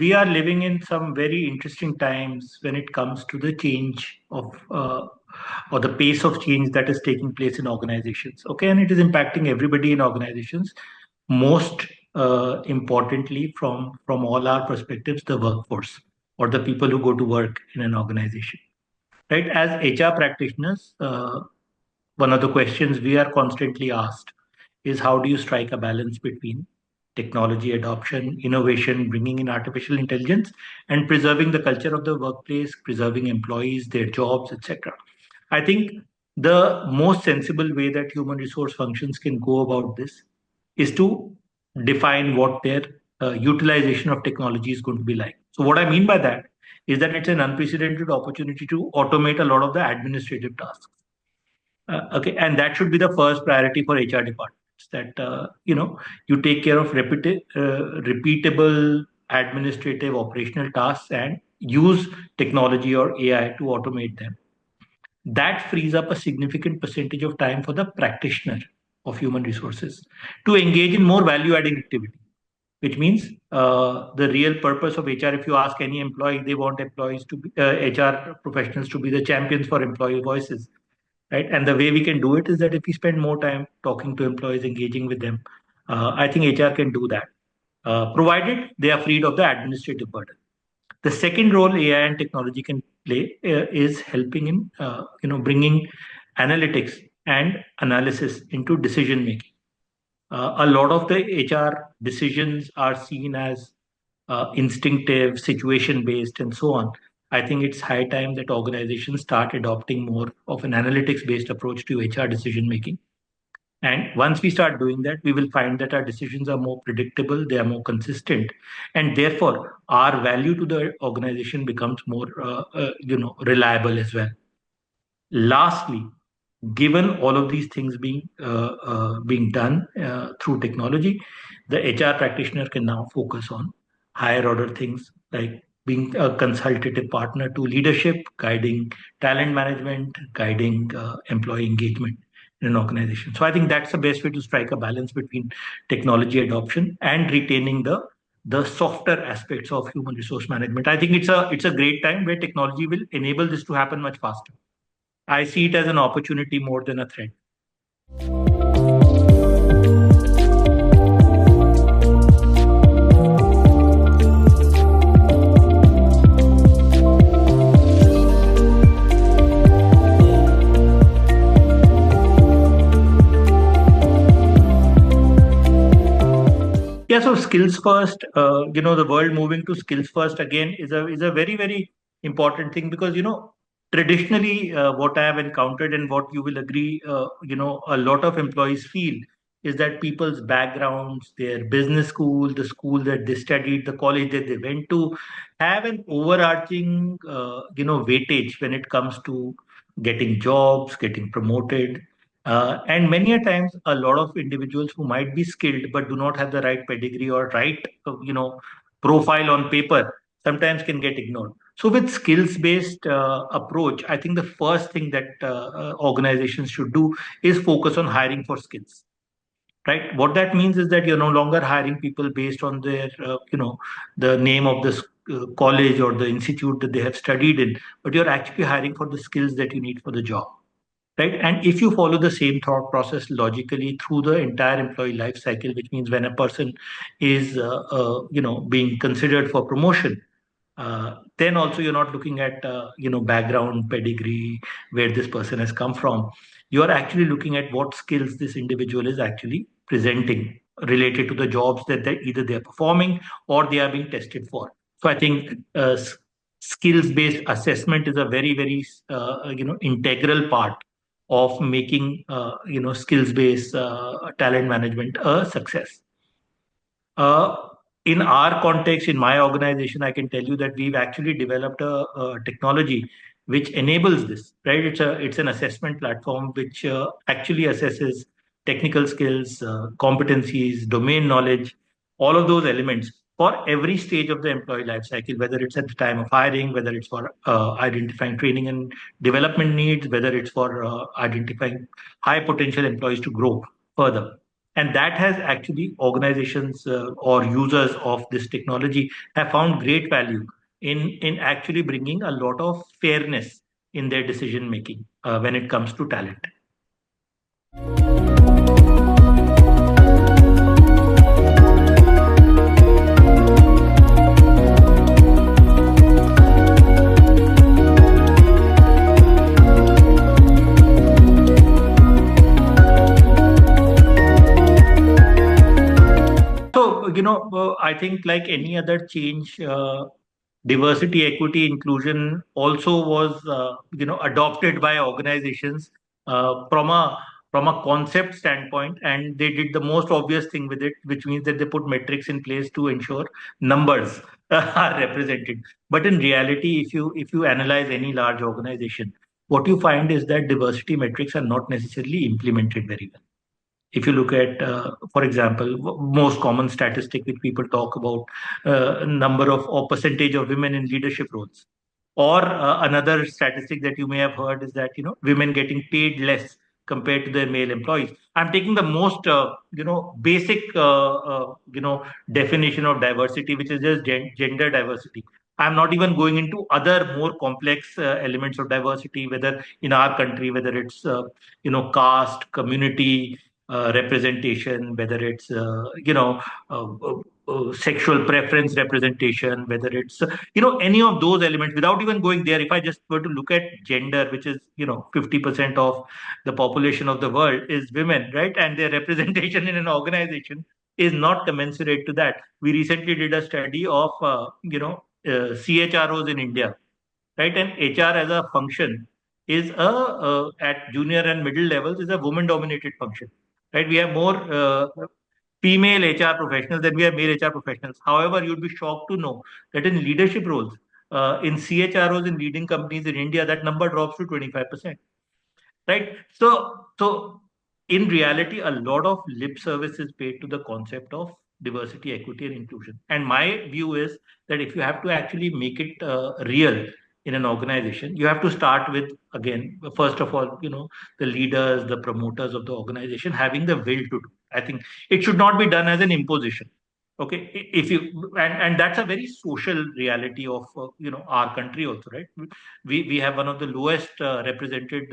we are living in some very interesting times when it comes to the change of or the pace of change that is taking place in organizations. Okay, and it is impacting everybody in organizations. Most importantly, from all our perspectives, the workforce or the people who go to work in an organization. Right, as HR practitioners, one of the questions we are constantly asked is how do you strike a balance between technology adoption, innovation, bringing in artificial intelligence, and preserving the culture of the workplace, preserving employees, their jobs, etc. I think the most sensible way that human resource functions can go about this is to define what their utilization of technology is going to be like. So, what I mean by that is that it's an unprecedented opportunity to automate a lot of the administrative tasks. Okay, and that should be the first priority for HR departments. That you take care of repeatable administrative operational tasks and use technology or AI to automate them. That frees up a significant percentage of time for the practitioner of human resources to engage in more value-adding activity, which means the real purpose of HR. If you ask any employee, they want employees to be HR professionals to be the champions for employee voices. Right? And the way we can do it is that if we spend more time talking to employees, engaging with them, I think HR can do that, provided they are freed of the administrative burden. The second role AI and technology can play is helping in bringing analytics and analysis into decision making. A lot of the HR decisions are seen as instinctive, situation based, and so on. I think it's high time that organizations start adopting more of an analytics based approach to HR decision making. And once we start doing that, we will find that our decisions are more predictable, they are more consistent, and therefore our value to the organization becomes more, reliable as well. Lastly, given all of these things being done through technology, the HR practitioner can now focus on higher order things like being a consultative partner to leadership, guiding talent management, guiding employee engagement in an organization. So I think that's the best way to strike a balance between technology adoption and retaining the softer aspects of human resource management. I think it's a great time where technology will enable this to happen much faster. I see it as an opportunity more than a threat. Yeah, so skills first, the world moving to skills first again is a very, very important thing because, traditionally what I have encountered and what you will agree, a lot of employees feel is that people's backgrounds, their business school, the school that they studied, the college that they went to, have an overarching, weightage when it comes to getting jobs, getting promoted, and many a times, a lot of individuals who might be skilled but do not have the right pedigree or right, profile on paper, sometimes can get ignored. So, with skills-based approach, I think the first thing that organizations should do is focus on hiring for skills. Right. What that means is that you're no longer hiring people based on their, the name of the college or the institute that they have studied in, but you're actually hiring for the skills that you need for the job. Right. And if you follow the same thought process logically through the entire employee life cycle, which means when a person is, being considered for promotion, then also you're not looking at, background, pedigree, where this person has come from. You're actually looking at what skills this individual is actually presenting related to the jobs that either they're performing or they are being tested for. So I think skills-based assessment is a very, very, integral part of making skills-based talent management a success. In our context, in my organization, I can tell you that we've actually developed a technology which enables this. Right, it's an assessment platform which actually assesses technical skills, competencies, domain knowledge, all of those elements for every stage of the employee life cycle, whether it's at the time of hiring, whether it's for identifying training and development needs, whether it's for identifying high potential employees to grow further. And that has actually organizations or users of this technology have found great value in actually bringing a lot of fairness in their decision making when it comes to talent. So, I think like any other change, diversity, equity, inclusion also was, adopted by organizations from a concept standpoint, and they did the most obvious thing with it, which means that they put metrics in place to ensure numbers are represented. But in reality, if you analyze any large organization, what you find is that diversity metrics are not necessarily implemented very well. If you look at, for example, most common statistic which people talk about, number of or percentage of women in leadership roles, or another statistic that you may have heard is that women getting paid less compared to their male employees. I'm taking the most basic definition of diversity, which is just gender diversity. I'm not even going into other more complex elements of diversity, whether in our country, whether it's caste, community, representation, whether it's sexual preference representation, whether it's any of those elements. Without even going there, if I just were to look at gender, which is 50% of the population of the world is women, right? And their representation in an organization is not commensurate to that. We recently did a study of CHROs in India, right? And HR as a function is at junior and middle levels is a woman dominated function, right? We have more female HR professionals than we have male HR professionals. However, you'd be shocked to know that in leadership roles, in CHROs in leading companies in India, that number drops to 25%, right? So in reality, a lot of lip service is paid to the concept of diversity, equity, and inclusion. And my view is that if you have to actually make it real in an organization, you have to start with, again, first of all, the leaders, the promoters of the organization having the will to do. I think it should not be done as an imposition. Okay, if you and that's a very social reality of our country also, right? We have one of the lowest represented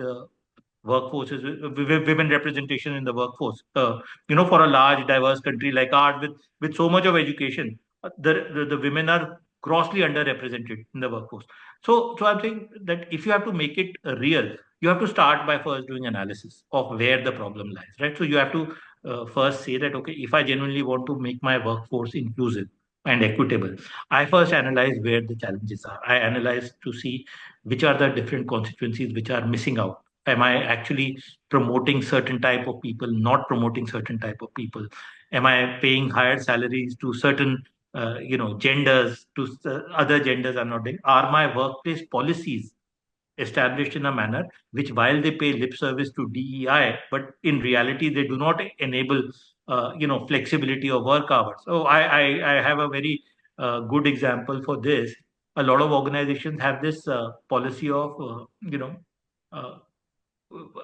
workforce is women representation in the workforce. For a large, diverse country like ours, with so much of education, the women are grossly underrepresented in the workforce. So I'm saying that if you have to make it real, you have to start by first doing analysis of where the problem lies, right? So you have to first say that, okay, if I genuinely want to make my workforce inclusive and equitable, I first analyze where the challenges are. I analyze to see which are the different constituencies which are missing out. Am I actually promoting certain type of people, not promoting certain type of people? Am I paying higher salaries to certain genders, to other genders? I'm not doing. Are my workplace policies established in a manner which, while they pay lip service to DEI, but in reality they do not enable flexibility of work hours? So I have a very good example for this. A lot of organizations have this policy of uh,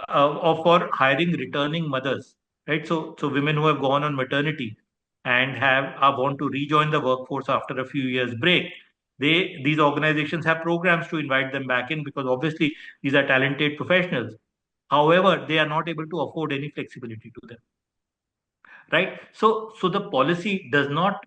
of for hiring returning mothers, right? So women who have gone on maternity and have are want to rejoin the workforce after a few years break. These organizations have programs to invite them back in, because obviously these are talented professionals. However, they are not able to afford any flexibility to them, right? So the policy does not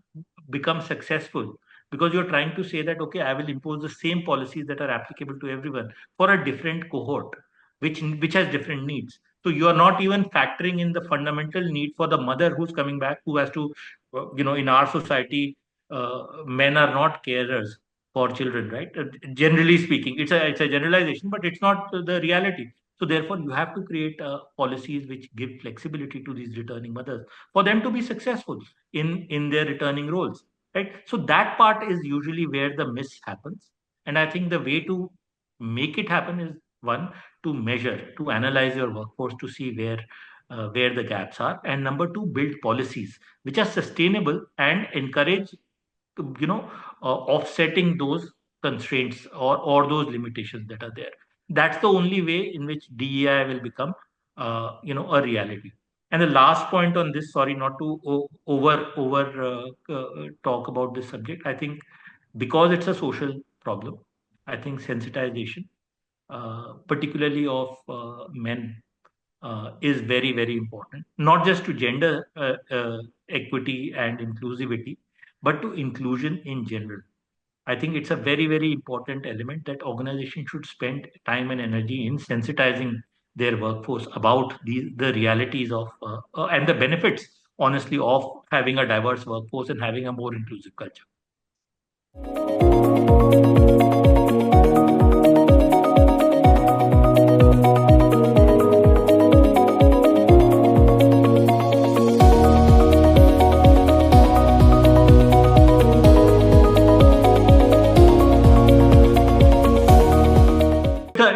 become successful because you're trying to say that, okay, I will impose the same policies that are applicable to everyone for a different cohort, which has different needs. So you are not even factoring in the fundamental need for the mother who's coming back, who has to in our society, men are not carers for children, right? Generally speaking, it's a generalization, but it's not the reality. So therefore, you have to create policies which give flexibility to these returning mothers for them to be successful in their returning roles, right? So that part is usually where the miss happens. And I think the way to make it happen is, one, to measure, to analyze your workforce to see where the gaps are, and number two, build policies which are sustainable and encourage offsetting those constraints or those limitations that are there. That's the only way in which DEI will become a reality. And the last point on this, sorry, not to over talk about this subject. I think because it's a social problem, I think sensitization, particularly of men, is very, very important. Not just to gender equity and inclusivity, but to inclusion in general. I think it's a very, very important element that organizations should spend time and energy in sensitizing their workforce about the realities of and the benefits, honestly, of having a diverse workforce and having a more inclusive culture.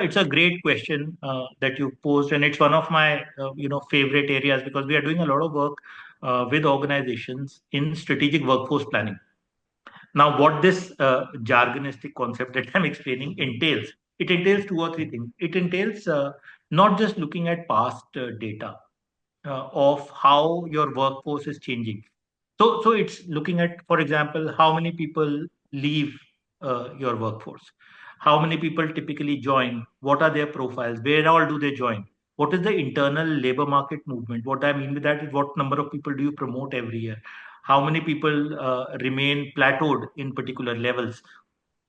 It's a great question that you posed, and it's one of my favorite areas because we are doing a lot of work with organizations in strategic workforce planning. Now, what this jargonistic concept that I'm explaining entails, it entails two or three things. It entails not just looking at past data of how your workforce is changing. So it's looking at, for example, how many people leave your workforce, how many people typically join, what are their profiles, where all do they join, what is the internal labor market movement. What I mean with that is what number of people do you promote every year, how many people remain plateaued in particular levels,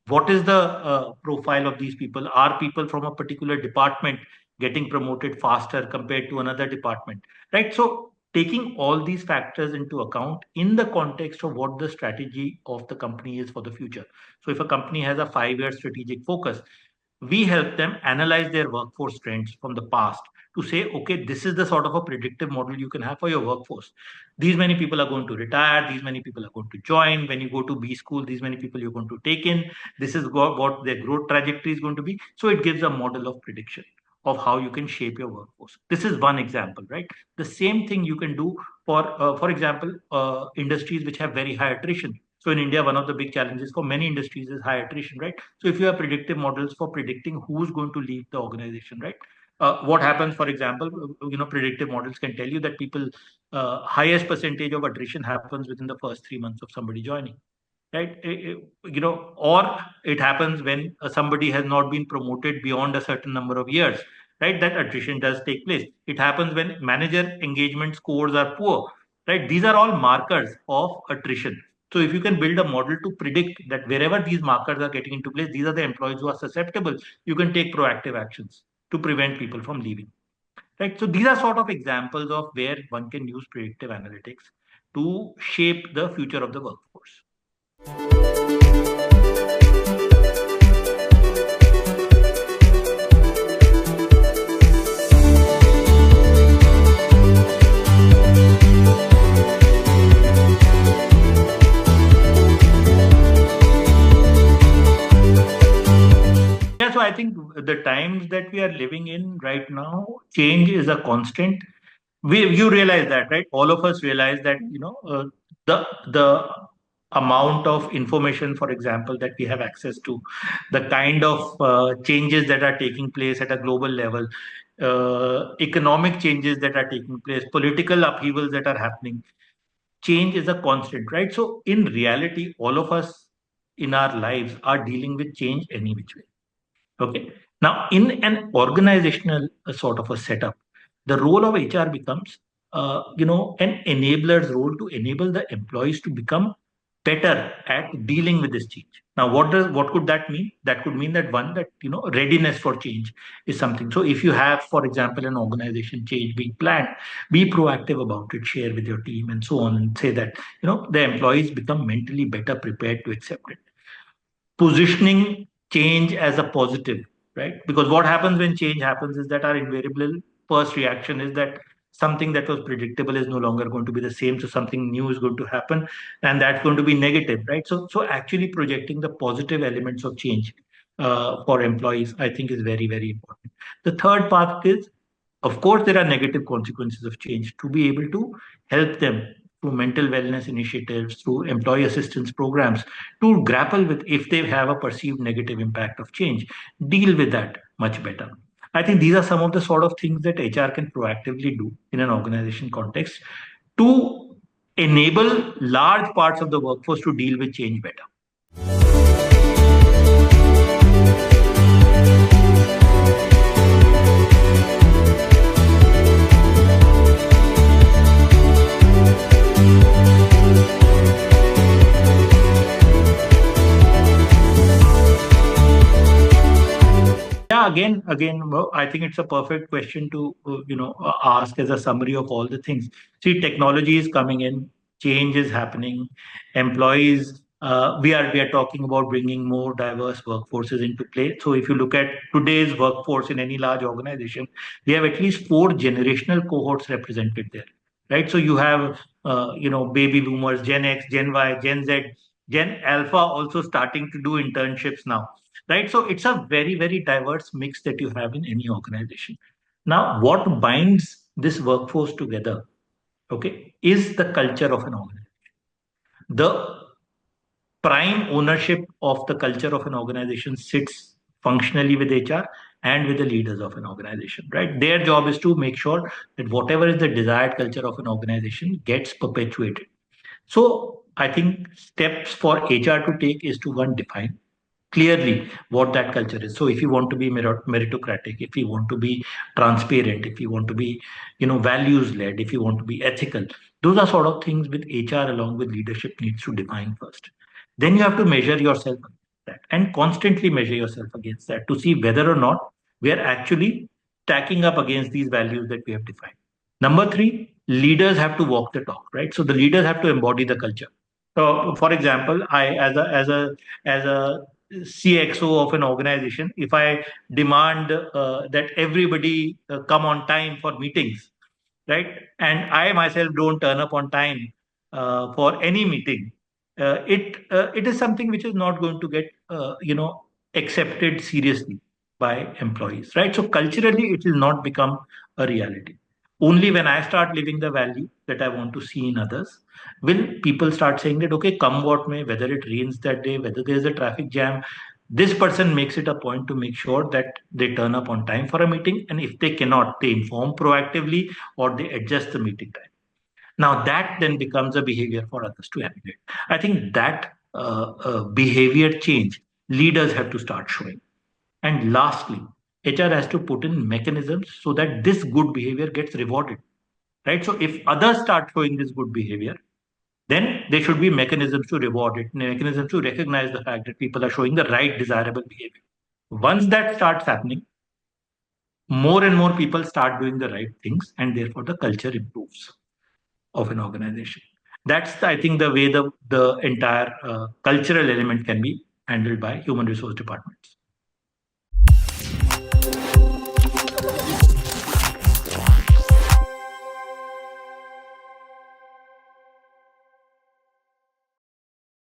what is the profile of these people, are people from a particular department getting promoted faster compared to another department, right? So taking all these factors into account in the context of what the strategy of the company is for the future. So if a company has a 5-year strategic focus, we help them analyze their workforce trends from the past to say, okay, this is the sort of a predictive model you can have for your workforce. These many people are going to retire, these many people are going to join. When you go to B school, these many people you're going to take in. This is what their growth trajectory is going to be. So it gives a model of prediction of how you can shape your workforce. This is one example, right? The same thing you can do for example, industries which have very high attrition. So in India, one of the big challenges for many industries is high attrition, right? So if you have predictive models for predicting who's going to leave the organization, right? What happens, for example, predictive models can tell you that people, highest percentage of attrition happens within the first 3 months of somebody joining, right? Or it happens when somebody has not been promoted beyond a certain number of years, right? That attrition does take place. It happens when manager engagement scores are poor, right? These are all markers of attrition. So if you can build a model to predict that wherever these markers are getting into place, these are the employees who are susceptible, you can take proactive actions to prevent people from leaving, right? So these are sort of examples of where one can use predictive analytics to shape the future of the workforce. Yeah, so I think the times that we are living in right now, change is a constant. You realize that, right? All of us realize that the amount of information, for example, that we have access to, the kind of changes that are taking place at a global level, economic changes that are taking place, political upheavals that are happening. Change is a constant, right? So in reality, all of us in our lives are dealing with change any which way. Okay. Now, in an organizational sort of a setup, the role of HR becomes, an enabler's role to enable the employees to become better at dealing with this change. Now, what could that mean? That could mean that one, that readiness for change is something. So, if you have, for example, an organization change being planned, be proactive about it, share with your team, and so on, and say that the employees become mentally better prepared to accept it, positioning change as a positive, right? Because what happens when change happens is that our invariable first reaction is that something that was predictable is no longer going to be the same. So something new is going to happen, and that's going to be negative, right? So actually projecting the positive elements of change for employees, I think, is very, very important. The third part is, of course, there are negative consequences of change. To be able to help them through mental wellness initiatives, through employee assistance programs, to grapple with if they have a perceived negative impact of change, deal with that much better. I think these are some of the sort of things that HR can proactively do in an organization context to enable large parts of the workforce to deal with change better. Yeah, again, well, I think it's a perfect question to ask as a summary of all the things. See, technology is coming in, change is happening, employees. We are talking about bringing more diverse workforces into play. So if you look at today's workforce in any large organization, we have at least four generational cohorts represented there, right? So you have baby boomers, Gen X, Gen Y, Gen Z, Gen Alpha also starting to do internships now, right? So it's a very, very diverse mix that you have in any organization. Now, what binds this workforce together, okay, is the culture of an organization. The prime ownership of the culture of an organization sits functionally with HR and with the leaders of an organization, right? Their job is to make sure that whatever is the desired culture of an organization gets perpetuated. So I think steps for HR to take is to one, define clearly what that culture is. So if you want to be meritocratic, if you want to be transparent, if you want to be values led, if you want to be ethical, those are sort of things with HR along with leadership needs to define first. Then you have to measure yourself against that and constantly measure yourself against that to see whether or not we are actually stacking up against these values that we have defined. Number three, leaders have to walk the talk, right? So the leaders have to embody the culture. So, for example, I as a CXO of an organization, if I demand that everybody come on time for meetings, right, and I myself don't turn up on time for any meeting, it is something which is not going to get accepted seriously by employees, right? So culturally, it will not become a reality. Only when I start living the value that I want to see in others will people start saying that, okay, come what may, whether it rains that day, whether there's a traffic jam, this person makes it a point to make sure that they turn up on time for a meeting. And if they cannot, they inform proactively or they adjust the meeting time. Now that then becomes a behavior for others to emulate. I think that behavior change leaders have to start showing. And lastly, HR has to put in mechanisms so that this good behavior gets rewarded, right? So if others start showing this good behavior, then there should be mechanisms to reward it, mechanisms to recognize the fact that people are showing the right desirable behavior. Once that starts happening, more and more people start doing the right things, and therefore the culture improves of an organization. That's, I think, the way the entire cultural element can be handled by human resource departments.